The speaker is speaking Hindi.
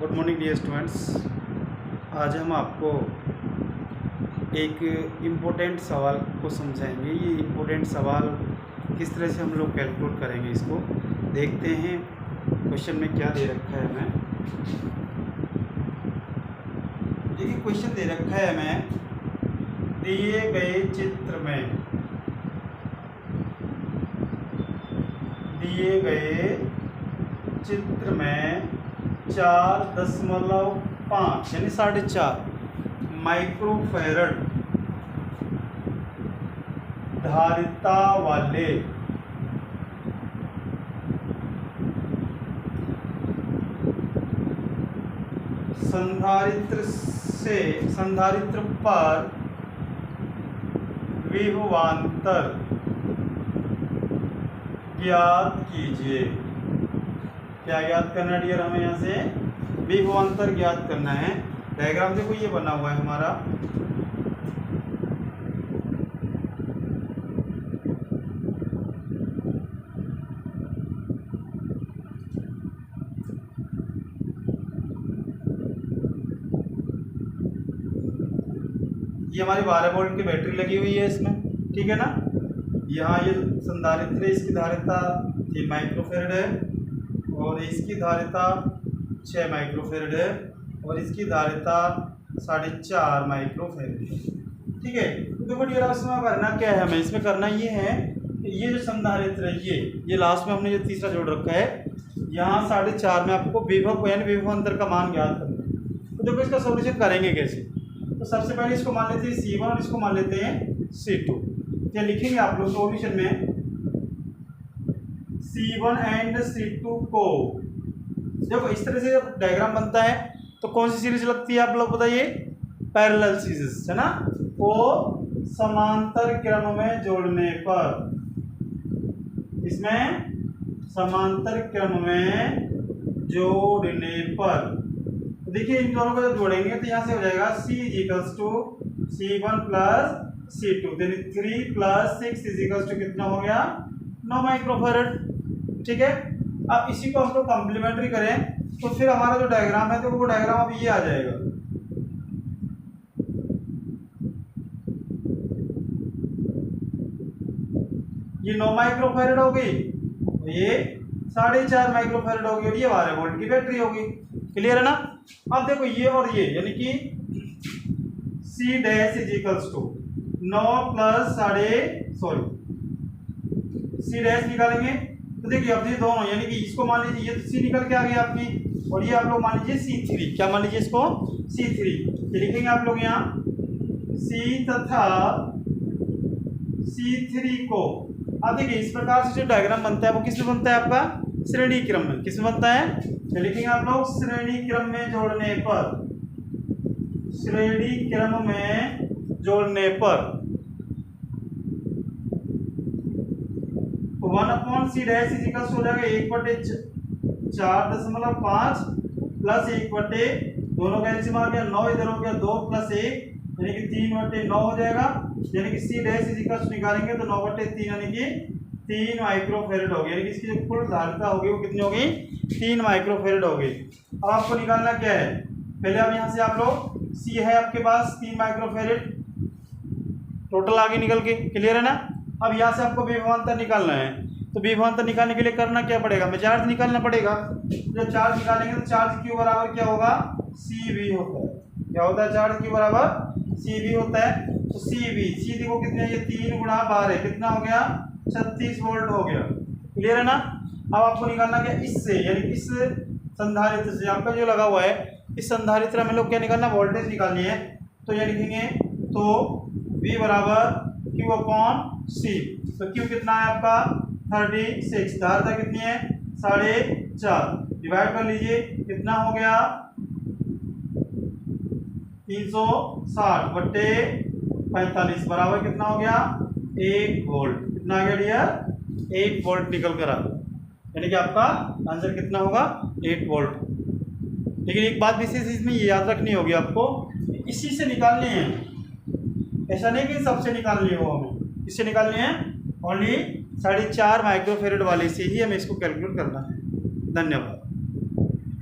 Good morning dear students. आज हम आपको एक इम्पोर्टेंट सवाल को समझाएंगे। ये इम्पोर्टेंट सवाल किस तरह से हम लोग कैलकुलेट करेंगे, इसको देखते हैं। क्वेश्चन में क्या दे रखा है हमें, देखिए क्वेश्चन दे रखा है हमें, दिए गए चित्र में 4.5 यानी 4.5 माइक्रोफैरड धारिता वाले संधारित्र पर विभवांतर ज्ञात कीजिए। क्या ज्ञात करना है डियर, हमें यहाँ से विभवांतर ज्ञात करना है। डायग्राम देखो ये बना हुआ है हमारा, ये हमारी 12 वोल्ट की बैटरी लगी हुई है इसमें, ठीक है ना। यहाँ ये संधारित्र, इसकी धारिता 3 माइक्रोफैरड है और इसकी धारिता 6 माइक्रोफैरड है और इसकी धारिता 4.5 माइक्रोफैरड है, ठीक है। तो देखो डियर, इसमें करना क्या है, हमें इसमें करना ये है, ये जो संधारित्र है ये लास्ट में हमने जो तीसरा जोड़ रखा है, यहाँ 4.5 में आपको विभव यानी विभवांतर का मान ज्ञात करना है। तो देखो इसका सोल्यूशन करेंगे कैसे। तो सबसे पहले इसको मान लेते हैं C1 और इसको मान लेते हैं C2। क्या लिखेंगे आप लोग सॉल्यूशन में, C1 एंड C2 को, देखो इस तरह से जब डायग्राम बनता है तो कौन सी सीरीज लगती है आप लोग बताइए, पैरेलल सीरीज है ना। को समांतर क्रम में जोड़ने पर, इसमें समांतर क्रम में जोड़ने पर देखिए इन दोनों को जब जोड़ेंगे तो यहाँ से हो जाएगा C = C1 + C2, 3 + 6 = कितना हो गया, 9 माइक्रोफैरड, ठीक है। अब इसी को हम लोग कॉम्प्लीमेंट्री करें तो फिर हमारा जो डायग्राम है तो वो डायग्राम अब ये आ जाएगा। ये 9 माइक्रोफैरड हो गई, ये 4.5 माइक्रोफैरड हो गई और ये 12 वोल्ट की बैटरी होगी। क्लियर है ना। अब देखो ये और ये यानी कि C' = 9 C' निकालेंगे तो देखिए अब ये दोनों यानी कि इसको मान लीजिए ये तो C निकल के आ गई आपकी, और ये आप लोग मान लीजिए C3। क्या मान लीजिए इसको, C3। ये लिखेंगे आप लोग यहाँ C तथा C3 को। अब देखिए इस प्रकार से जो डायग्राम बनता है वो किसमें बनता है, आपका श्रेणी क्रम में। किसमें बनता है, तो लिखेंगे आप लोग श्रेणी क्रम में जोड़ने पर, श्रेणी क्रम में जोड़ने पर 1/C' हो जाएगा 1/4.5 प्लस 1 दोनों का एलसीएम आ गया 9, इधर हो गया 2 + 1 यानी कि 3/9 हो जाएगा। यानी कि C' निकालेंगे तो 9/3 यानी कि 3 माइक्रोफैरड हो गई, यानी कि इसकी जो कुल धारिता होगी वो कितनी होगी, 3 माइक्रोफैरड हो गई। अब आपको निकालना क्या है, पहले अब यहाँ से आप लोग C है आपके पास 3 माइक्रोफैरड टोटल आगे निकल के, क्लियर है ना। अब यहाँ से आपको विभवांतर निकालना है, तो विभवांतर निकालने के लिए करना क्या पड़ेगा, हमें चार्ज निकालना पड़ेगा। जब चार्ज निकालेंगे तो चार्ज Q बराबर क्या होगा, CV होता है। क्या होता है, चार्ज Q बराबर CV होता है। तो C देखो कितने, ये 3 × 12 कितना हो गया, 36 वोल्ट हो गया। क्लियर है ना। अब आपको निकालना क्या, इससे यानी इस संधारित्र से आपका जो लगा हुआ है, इस संधारित्र में लोग क्या निकालना, वोल्टेज निकालनी है। तो ये लिखेंगे तो V = Q/C। तो Q कितना है आपका 36, धारिता कितनी है 4.5, डिवाइड कर लीजिए कितना हो गया 360/45 बराबर कितना हो गया 1 वोल्ट। कितना आ गया डियर, 1 वोल्ट निकल कर आ, यानी कि आपका आंसर कितना होगा 1 वोल्ट। लेकिन एक बात विशेष इसमें ये याद रखनी होगी आपको, इसी से निकालनी है, ऐसा नहीं कि सबसे निकालनी हो, हमें इससे निकालनी है, ओनली 4.5 माइक्रोफैरड वाले से ही हमें इसको कैलकुलेट करना है। धन्यवाद।